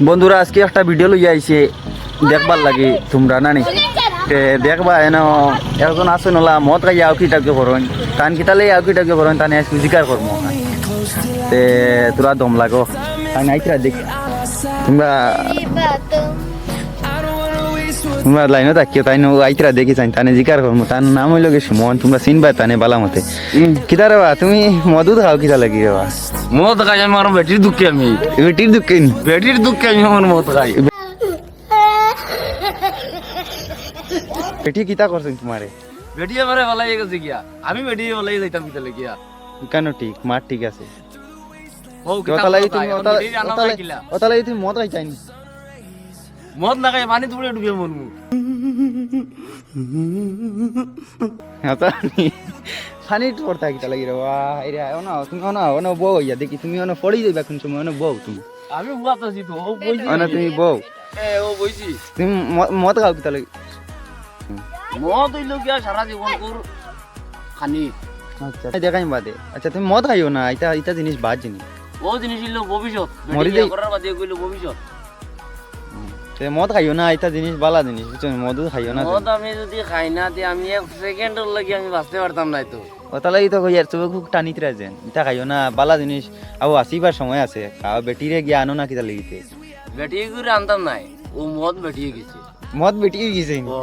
বন্ধুরা আজকে একটা ভিডিও লই আইছে দেখবার লাগে তোমরা নানি দেখবা এন একজন আছে নলা মদ খাইয়া আউকি টাকি করেন তান কিতালে আউকি টাকি করেন তানে আজকে জিকার করম তে তোরা দম লাগো তাই নাইতরা দেখ তোমরা তোমরা লাইনে থাকিও তাই আইতরা দেখি চাই তানে জিকার করম তার নাম হইল গে সুমন তোমরা চিনবা তানে বালা মতে কিতা রে বা তুমি মধু খাও কিতা লাগি রে বা মদ খাই আমি আমার বেটির দুঃখে আমি বেটির দুঃখে নি বেটির দুঃখে আমি আমার মদ খাই বেটি কিতা করছেন তোমারে বেটি আমারে ভালাই গেছে গিয়া আমি বেটি ভালাই যাইতাম কিতা লাগিয়া কেন ঠিক মার ঠিক আছে ও কিতা ওতালাই তুমি বেটির আনা কিলা ওতালাই তুমি মদ খাই চাইনি মদ না খাই পানি তুলে ডুবে মরমু পানি পড়তা কিতা লাগি রে বা এরে না তুমি না বউ ইয়া দেখি তুমি না পড়ি যাইবা কোন সময় না বউ তুমি আমি বুয়াত আছি তো ও বইছি না তুমি বউ ও বইছি তুমি মদ খাও কিতা লাগি মদ হইলো গিয়া সারা জীবন কর খানি আচ্ছা দেখাই বাদে আচ্ছা তুমি মদ খাইও না এটা এটা জিনিস বাদ জিনিস ও জিনিস হইলো ভবিষ্যৎ মরি বেটি যাই- করার বাদে কইলো ভবিষ্যৎ তে মদ খাইও না এটা জিনিস বালা জিনিস বুঝছো মধু খাইও না মদ আমি যদি খাই না তে আমি এক সেকেন্ডের লাগি আমি বাঁচতে পারতাম না তো ওতালাই তো কই আর চোখ খুব টানিত রাজেন এটা খাইও না বালা জিনিস আও আসিবার সময় আছে খাও বেটিরে গিয়া আনো না কিতা লাগিতে বেটি করে আনতাম নাই ও মদ বেটিয়ে গেছে মদ বেটি গেছে ও